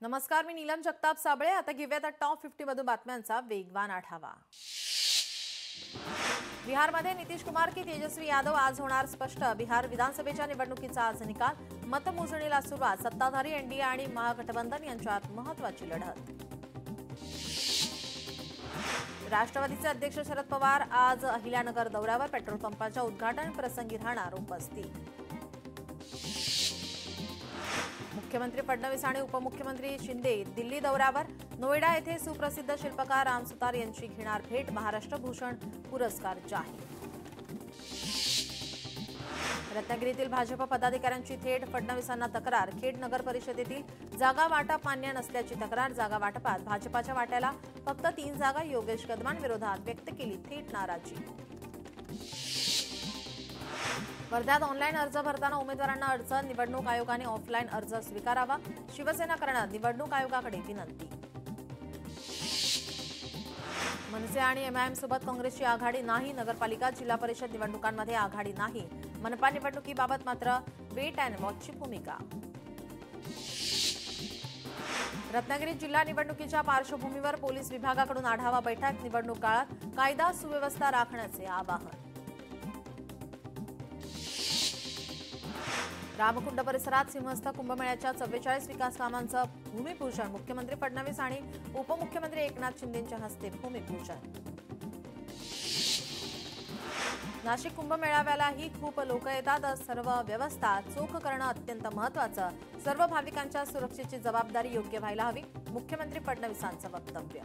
नमस्कार, मी नीलम जगताप साबळे। आता घेऊयात टॉप 50 मधून बातम्यांचा वेगवान आढावा। बिहारमध्ये नितीश कुमार की तेजस्वी यादव आज होणार स्पष्ट। बिहार विधानसभेच्या निवडणुकीचा आज निकाल, मतमोजणीला सुरुवात। सत्ताधारी एनडीए आणि महागठबंधन यांच्यात महत्त्वाची लढत। राष्ट्रवादीचे अध्यक्ष शरद पवार आज अहिल्यानगर दौऱ्यावर, पेट्रोल पंपाच्या उद्घाटन प्रसंगी राहणार उपस्थित। मुख्यमंत्री फडणवीस आणि उपमुख्यमंत्री शिंदे दिल्ली दौऱ्यावर, नोएडा येथे सुप्रसिद्ध शिल्पकार राम सुतार यांची घेणार भेट। महाराष्ट्र भूषण पुरस्कार जाहीर। रत्नागिरीतील भाजप पदाधिकाऱ्यांची थेट फडणवीसांना तक्रार। खेड नगर परिषदेतील जागा वाटप मान्य नसल्याची तक्रार। जागा वाटपात भाजपाच्या वाट्याला फक्त 3 जागा, योगेश कदमां विरोधात व्यक्त केली थेट नाराजी। वर्ध्यात ऑनलाईन अर्ज भरताना उमेदवारांना अडचण, निवडणूक आयोगाने ऑफलाईन अर्ज स्वीकारावा। शिवसेना करणार निवडणूक आयोगाकडे विनंती। मनसे आणि एमआयएम सोबत काँग्रेसची आघाडी नाही। नगरपालिका जिल्हा परिषद निवडणुकांमध्ये आघाडी नाही। मनपा निवडणुकीबाबत मात्र वेट अँड वॉचची भूमिका। रत्नागिरी जिल्हा निवडणुकीच्या पार्श्वभूमीवर पोलीस विभागाकडून आढावा बैठक। निवडणूक काळात कायदा सुव्यवस्था राखण्याचे आवाहन। रामकुंड परिसरात सिंहस्थ कुंभमेळ्याच्या 44 विकास कामांचं भूमिपूजन। मुख्यमंत्री फडणवीस आणि उपमुख्यमंत्री एकनाथ शिंदेंच्या हस्ते भूमिपूजन। नाशिक कुंभमेळाव्यालाही खूप लोक येतात। सर्व व्यवस्था चोख करणं अत्यंत महत्त्वाचं। सर्व भाविकांच्या सुरक्षेची जबाबदारी योग्य व्हायला हवी। मुख्यमंत्री फडणवीसांचं वक्तव्य।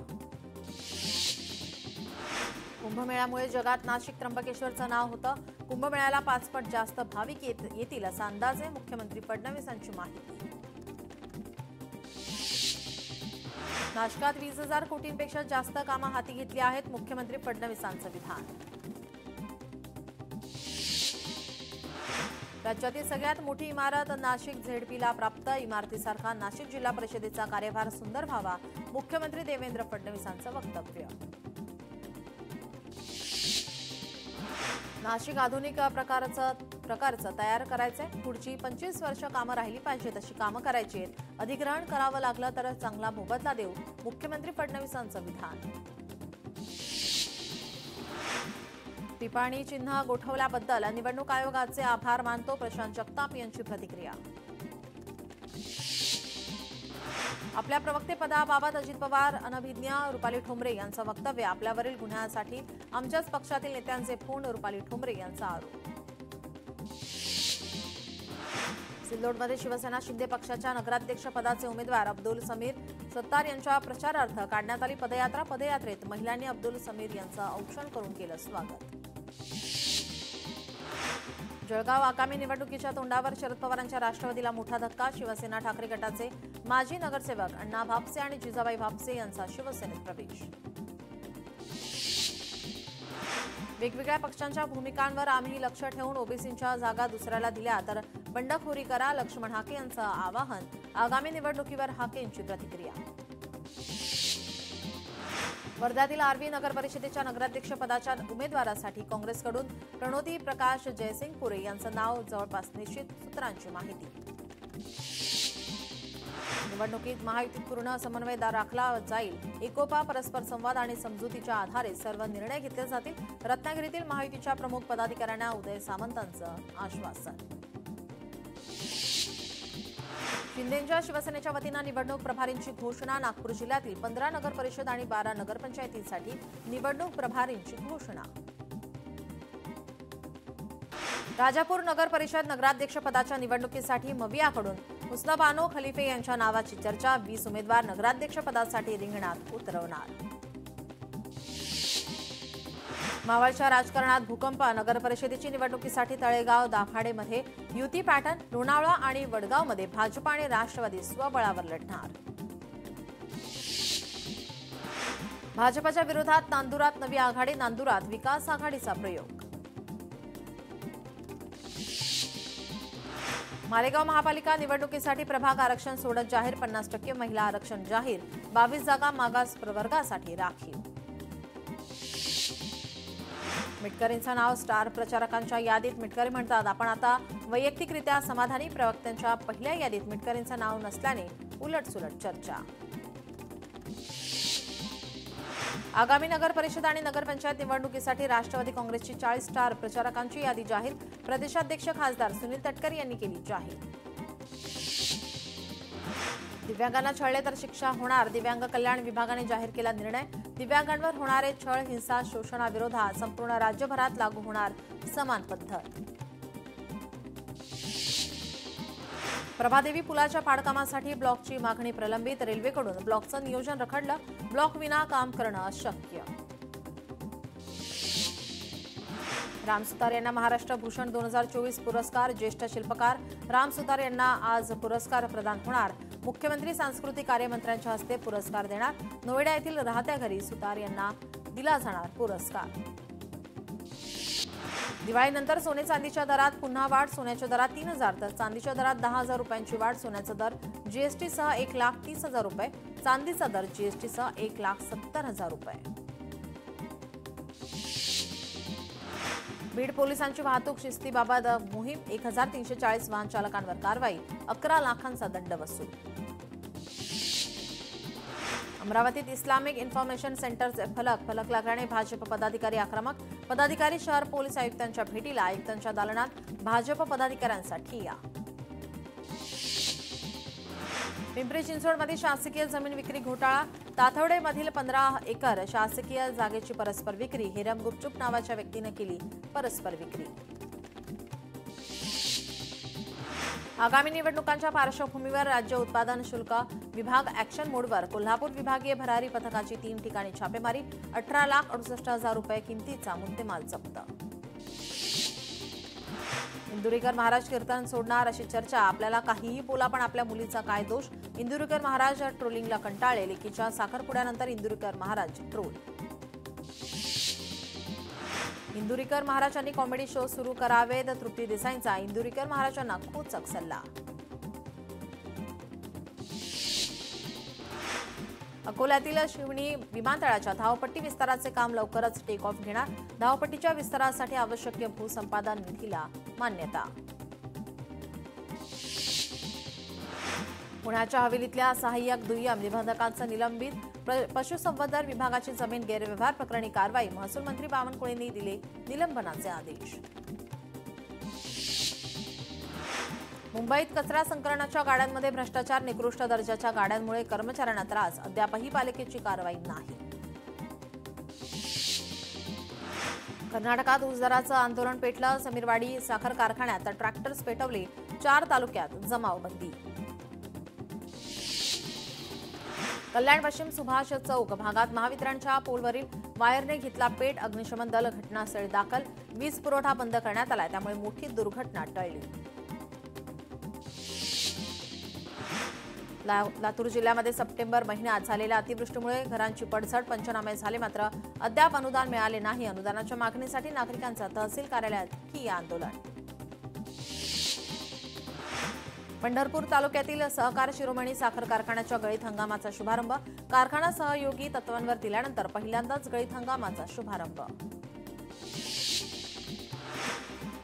कुंभमेळ्यामुळे जगात नाशिक त्र्यंबकेश्वरचं नाव होतं। कुंभमेळ्याला 5 पट जास्त भाविक येतील असा अंदाज आहे। मुख्यमंत्री फडणवीसांची माहिती। नाशिकात 20,000 कोटींपेक्षा जास्त कामं हाती घेतली आहेत। मुख्यमंत्री फडणवीसांचं विधान। राज्यातील सगळ्यात मोठी इमारत नाशिक झेडपीला प्राप्त। इमारतीसारखा नाशिक जिल्हा परिषदेचा कार्यभार सुंदर व्हावा। मुख्यमंत्री देवेंद्र फडणवीसांचं वक्तव्य। नाशिक आधुनिक प्रकारचं तयार करायचंय। पुढची 25 वर्ष कामं राहिली पाहिजेत अशी कामं करायची आहेत। अधिग्रहण करावं लागलं तर चांगला मोबदला देऊ। मुख्यमंत्री फडणवीसांचं विधान। पिपाणी चिन्ह गोठवल्याबद्दल निवडणूक आयोगाचे आभार मानतो। प्रशांत जगताप यांची प्रतिक्रिया। आपल्या प्रवक्तेपदाबाबत अजित पवार अनभिज्ञ, रुपाली ठोंबरे यांचं वक्तव्य। आपल्यावरील गुन्ह्यासाठी आमच्याच पक्षातील नेत्यांचे फोन, रुपाली ठोंबरे यांचा आरोप। सिल्लोडमध्ये शिवसेना शिंदे पक्षाच्या नगराध्यक्ष पदाचे उमेदवार अब्दुल समीर सत्तार यांच्या प्रचारार्थ काढण्यात आली पदयात्रा। पदयात्रेत महिलांनी अब्दुल समीर यांचं औक्षण करून केलं स्वागत। जळगाव आगामी निवडणुकीच्या तोंडावर, शरद पवारांच्या राष्ट्रवादीला मोठा धक्का। शिवसेना ठाकरे गटाचे माजी नगरसेवक अण्णा भापसे आणि जिजाबाई भापसे यांचा शिवसेनेत प्रवेश। वेगवेगळ्या पक्षांच्या भूमिकांवर आम्ही लक्ष ठेवून ओबीसींच्या जागा दुसऱ्याला दिल्या तर बंडखोरी करा। लक्ष्मण हाके यांचं आवाहन। आगामी निवडणुकीवर हाकेंची प्रतिक्रिया। वर्ध्यातील आर्वी नगर परिषदेच्या नगराध्यक्ष पदाच्या उमेदवारासाठी काँग्रेसकडून प्रणोती प्रकाश जयसिंगपुरे यांचं नाव जवळपास निश्चित, सूत्रांची माहिती। निवडणुकीत महायुतीत पूर्ण समन्वय राखला जाईल। एकोपा, परस्पर संवाद आणि समजुतीच्या आधारे सर्व निर्णय घेतले जातील। रत्नागिरीतील महायुतीच्या प्रमुख पदाधिकाऱ्यांना उदय सामंतांचं आश्वासन। शिंदेंच्या शिवसेनेच्या वतीनं निवडणूक प्रभारींची घोषणा। नागपूर जिल्ह्यातील 15 नगर परिषद आणि 12 नगरपंचायतींसाठी निवडणूक प्रभारींची घोषणा। राजापूर नगर परिषद नगराध्यक्ष पदाच्या निवडणुकीसाठी मवियाकडून हुस्न बानो खलिफे यांच्या नावाची चर्चा। 20 उमेदवार नगराध्यक्ष पदासाठी रिंगणात उतरवणार। मावळच्या राजकारणात भूकंप। नगर परिषदेची निवडणुकीसाठी तळेगाव दाभाडेमध्ये युती पॅटर्न। लोणावळा आणि वडगावमध्ये भाजप आणि राष्ट्रवादी स्वबळावर लढणार। भाजपच्या विरोधात नांदुरात नवी आघाडी। नांदुरात विकास आघाडीचा प्रयोग। मालेगाव महापालिका निवडणुकीसाठी प्रभाग आरक्षण सोडत जाहीर। 50% महिला आरक्षण जाहीर। 22 जागा मागास प्रवर्गासाठी राखीव। मिटकरींचं नाव स्टार प्रचारकांच्या यादीत। मिटकरी म्हणतात, आपण आता वैयक्तिकरित्या समाधानी। प्रवक्त्यांच्या पहिल्या यादीत मिटकरींचं नाव नसल्याने उलटसुलट चर्चा। आगामी नगर परिषद आणि नगरपंचायत निवडणुकीसाठी राष्ट्रवादी काँग्रेसची 40 स्टार प्रचारकांची यादी जाहीर। प्रदेशाध्यक्ष खासदार सुनील तटकरे यांनी केली जाहीर। दिव्यांगांना छळले तर शिक्षा होणार, दिव्यांग कल्याण विभागाने जाहीर केला निर्णय। दिव्यांगांवर होणारे छळ, हिंसा, शोषणाविरोधात संपूर्ण राज्यभरात लागू होणार समान पद्धत। प्रभादेवी पुलाच्या पाडकामासाठी ब्लॉकची मागणी प्रलंबित, रेल्वेकडून ब्लॉकचं नियोजन रखडलं, ब्लॉक विना काम करणं अशक्य। राम सुतार यांना महाराष्ट्र भूषण 2024 पुरस्कार, ज्येष्ठ शिल्पकार राम सुतार यांना आज पुरस्कार प्रदान होणार। मुख्यमंत्री सांस्कृतिक कार्यमंत्र्यांच्या हस्ते पुरस्कार देणार। नोएडा येथील राहत्या घरी सुतार यांना दिला जाणार पुरस्कार। दिवाळीनंतर सोने चांदीच्या दरात पुन्हा वाढ, सोन्याच्या दरात 3,000 तर चांदीच्या दरात 10,000 रुपयांची वाढ। सोन्याचा दर जीएसटीसह 1,30,000 रुपये, चांदीचा दर जीएसटीसह 1,70,000 रुपये। बीड पोलिसांची वाहतूक शिस्तीबाबत मोहीम, 1,340 वाहन चालकांवर कारवाई, 11 लाखांचा दंड वसूल। अमरावतीत इस्लामिक इन्फॉर्मेशन सेंटरचे फलक लागल्याने भाजप पदाधिकारी आक्रमक, पदाधिकारी शहर पोलीस आयुक्तांच्या भेटीला, आयुक्तांच्या दालनात भाजप पदाधिकाऱ्यांसाठी या। पिंपरी चिंचवडमध्ये शासकीय जमीन विक्री घोटाळा, ताथवडेमधील 15 एकर शासकीय जागेची परस्पर विक्री, हिरम गुपचूप नावाच्या व्यक्तीने केली परस्पर विक्री। आगामी निवडणुकांच्या पार्श्वभूमीवर राज्य उत्पादन शुल्क विभाग ॲक्शन मोडवर, कोल्हापूर विभागीय भरारी पथकाची 3 ठिकाणी छापेमारी, 18,68,000 रुपये किमतीचा मुद्देमाल जप्त। इंदुरीकर महाराज कीर्तन सोडणार अशी चर्चा, आपल्याला काहीही बोला पण आपल्या मुलीचा काय दोष, इंदुरीकर महाराज ट्रोलिंगला कंटाळले, लेकीच्या साखरपुड्यानंतर इंदुरीकर महाराज ट्रोल। इंदुरीकर महाराजांनी कॉमेडी शो सुरू करावेत, तृप्ती देसाईंचा इंदुरीकर महाराजांना खोचक सल्ला। अकोल्यातील शिवणी विमानतळाच्या धावपट्टी विस्ताराचे काम लवकरच टेक ऑफ घेणार, धावपट्टीच्या विस्तारासाठी आवश्यक भूसंपादन निधीला मान्यता। पुण्याच्या हवेलीतल्या सहाय्यक दुय्यम निबंधकांचं निलंबित, पशुसंवर्धन विभागाची जमीन गैरव्यवहार प्रकरणी कारवाई, महसूल मंत्री बावनकुळेंनी दिले निलंबनाचे आदेश। मुंबईत कचरा संकलनाच्या गाड्यांमध्ये भ्रष्टाचार, निकृष्ट दर्जाच्या गाड्यांमुळे कर्मचाऱ्यांना त्रास, अद्यापही पालिकेची कारवाई नाही। कर्नाटकात ऊस दराचं आंदोलन पेटलं, समीरवाडी साखर कारखान्यात ट्रॅक्टर्स पेटवले, 4 तालुक्यात जमावबंदी। कल्याण पश्चिम सुभाष चौक भागात महावितरणच्या पोलवरील वायरने घेतला पेट, अग्निशमन दल घटनास्थळी दाखल, वीज पुरवठा बंद करण्यात आला, त्यामुळे मोठी दुर्घटना टळली। लातूर जिल्ह्यामध्ये सप्टेंबर महिन्यात झालेल्या अतिवृष्टीमुळे घरांची पडझड, पंचनामे झाले मात्र अद्याप अनुदान मिळाले नाही। अनुदानाच्या मागणीसाठी नागरिकांचं तहसील कार्यालयात ठिय्या आंदोलन। पंढरपूर तालुक्यातील सहकार शिरोमणी साखर कारखान्याच्या गळीत हंगामाचा शुभारंभ, कारखाना सहयोगी तत्वांवर दिल्यानंतर पहिल्यांदाच गळीत हंगामाचा शुभारंभ।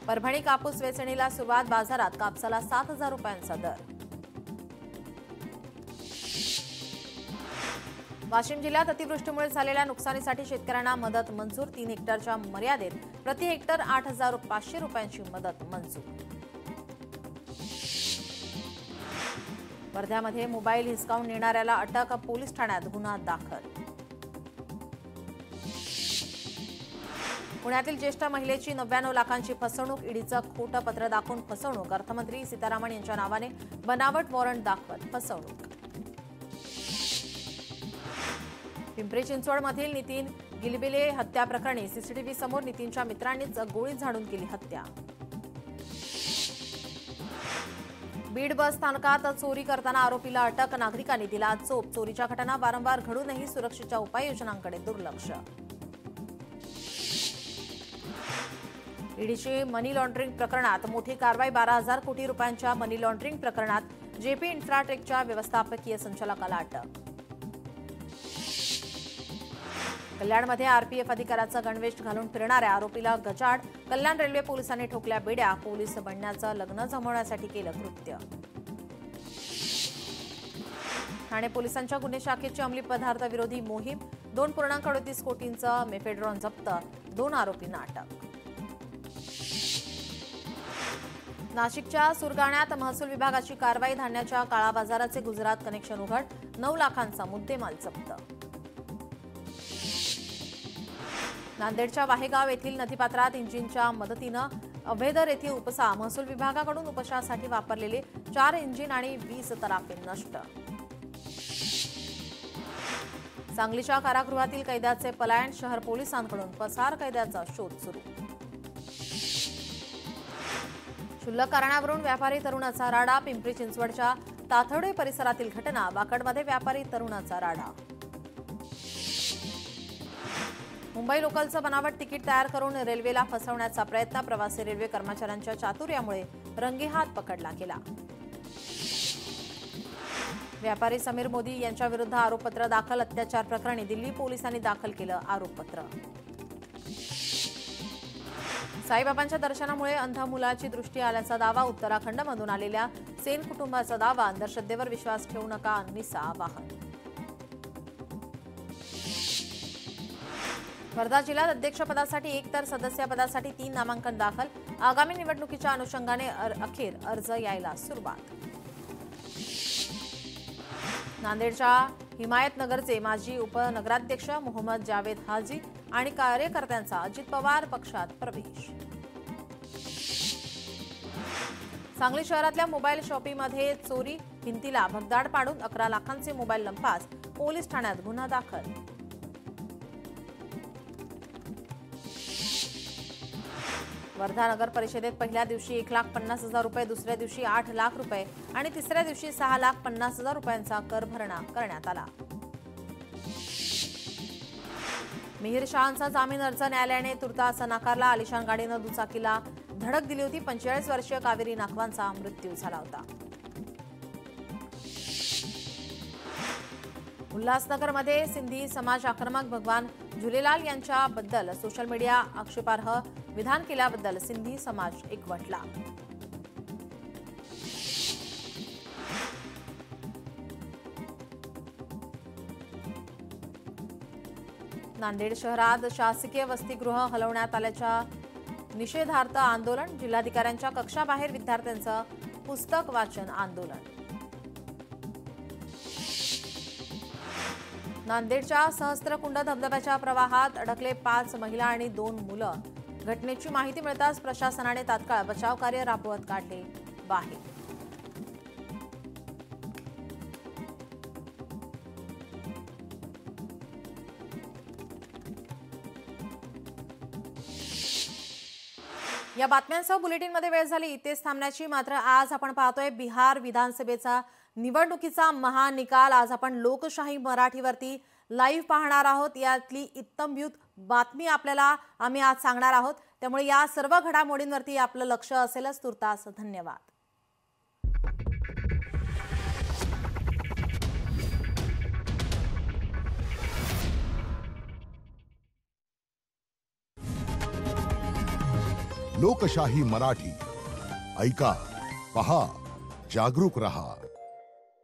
परभणी कापूस वेचणीला सुरुवात, बाजारात कापसाला 7,000 रुपयांचा दर। वाशिम जिल्ह्यात अतिवृष्टीमुळे झालेल्या नुकसानीसाठी शेतकऱ्यांना मदत मंजूर, 3 हेक्टरच्या मर्यादेत प्रति हेक्टर 8,500 रुपयांची मदत मंजूर। वर्ध्यामध्ये मोबाईल हिसकावून नेणाऱ्याला अटक, पोलीस ठाण्यात गुन्हा दाखल। पुण्यातील ज्येष्ठ महिलेची 99 लाखांची फसवणूक, ईडीचं खोटं पत्र दाखवून फसवणूक, अर्थमंत्री सीतारामन यांच्या नावाने बनावट वॉरंट दाखवत फसवणूक। पिंपरी चिंचवडमधील नितीन गिलबिले हत्या प्रकरणी सीसीटीव्ही समोर नितीनच्या मित्रांनीच गोळी झाडून केली हत्या। बीड बस स्थानकात चोरी करताना आरोपीला अटक, नागरिकांनी दिला चोप, चोरीच्या घटना वारंवार घडूनही सुरक्षेच्या उपाययोजनांकडे दुर्लक्ष। ईडीची मनी लॉन्ड्रिंग प्रकरणात मोठी कारवाई, 12,000 कोटी रुपयांच्या मनी लॉन्ड्रिंग प्रकरणात जेपी इन्फ्राटेकच्या व्यवस्थापकीय संचालकाला अटक। कल्याणमध्ये आरपीएफ अधिकाऱ्याचा गणवेश घालून फिरणाऱ्या आरोपीला गजाड, कल्याण रेल्वे पोलिसांनी ठोकल्या बेड्या, पोलीस बनण्याचं लग्न जमवण्यासाठी केलं कृत्य। ठाणे पोलिसांच्या गुन्हे शाखेची अंमली पदार्थ विरोधी मोहीम 2.38 कोटींचं मेफेड्रॉन जप्त 2 आरोपींना अटक. नाशिकच्या सुरगाण्यात महसूल विभागाची कारवाई. धान्याच्या काळा बाजाराचे गुजरात कनेक्शन उघड. 9 लाखांचा मुद्देमाल जप्त. नांदेडच्या वाहेगाव येथील नदीपात्रात इंजिनच्या मदतीनं अभेद रेती उपसा. महसूल विभागाकडून उपशासाठी वापरलेले 4 इंजिन आणि 20 तराफे नष्ट. सांगलीच्या कारागृहातील कैद्याचे पलायन. शहर पोलिसांकडून पसार कैद्याचा शोध सुरू. क्षुल्लक कारणावरून व्यापारी तरुणाचा राडा. पिंपरी चिंचवडच्या ताथवडे परिसरातील घटना. वाकडमध्ये व्यापारी तरुणाचा राडा. मुंबई लोकलचं बनावट तिकीट तयार करून रेल्वेला फसवण्याचा प्रयत्न. प्रवासी रेल्वे कर्मचाऱ्यांच्या चातुर्यामुळे रंगेहात पकडला गेला. व्यापारी समीर मोदी यांच्याविरुद्ध आरोपपत्र दाखल. अत्याचार प्रकरणी दिल्ली पोलिसांनी दाखल केलं आरोपपत्र. साईबाबांच्या दर्शनामुळे अंध मुलाची दृष्टी आल्याचा दावा. उत्तराखंडमधून आलेल्या सेन कुटुंबाचा दावा. अंधश्रद्धेवर विश्वास ठेवू नका, निसा आवाहन. वर्धा जिल्ह्यात अध्यक्षपदासाठी 1 तर सदस्यपदासाठी 3 नामांकन दाखल. आगामी निवडणुकीच्या अनुषंगाने अखेर अर्ज यायला सुरुवात. नांदेडच्या हिमायतनगरचे माजी उपनगराध्यक्ष मोहम्मद जावेद हाजी आणि कार्यकर्त्यांचा अजित पवार पक्षात प्रवेश. सांगली शहरातल्या मोबाईल शॉपीमध्ये चोरी. भिंतीला भगदाड पाडून 11 लाखांचे मोबाईल लंपास. पोलीस ठाण्यात गुन्हा दाखल. वर्धा नगर परिषदेत पहिल्या दिवशी 1,50,000 रुपये, दुसऱ्या दिवशी 8 लाख रुपये आणि तिसऱ्या दिवशी 6,50,000 रुपयांचा कर भरणा करण्यात आला. मिहीर शहांचा जामीन अर्ज न्यायालयाने तुर्तास नाकारला. आलिशान गाडीनं दुचाकीला धडक दिली होती. 45 वर्षीय कावेरी नाखवांचा मृत्यू झाला होता. उल्हासनगरमध्ये सिंधी समाज आक्रमक. भगवान झुलेलाल यांच्याबद्दल सोशल मीडिया आक्षेपार्ह विधान केल्याबद्दल सिंधी समाज एकवटला. नांदेड शहरात शासकीय वसतिगृह हलवण्यात आल्याच्या निषेधार्थ आंदोलन. जिल्हाधिकाऱ्यांच्या कक्षाबाहेर विद्यार्थ्यांचं पुस्तक वाचन आंदोलन. नांदेडच्या सहस्त्रकुंड धबधब्याच्या प्रवाहात अडकले 5 महिला आणि 2 मुलं. घटनेची माहिती मिळताच प्रशासनाने तात्काळ बचाव कार्य राबवत काढले बाहेर. या बातम्यांसह बुलेटिनमध्ये वेळ झाली इथेच थांबण्याची. मात्र आज आपण पाहतोय बिहार विधानसभेचा निवडणुकीचा महानिकाल. आज आपण लोकशाही मराठीवरती लाईव्ह पाहणार आहोत. यातली इत्तमभूत बातमी आपल्याला आम्ही आज सांगणार आहोत. त्यामुळे या सर्व घडामोडींवरती आपलं लक्ष असेलच. तुर्तास धन्यवाद. लोकशाही मराठी ऐका, पहा, जागरूक रहा.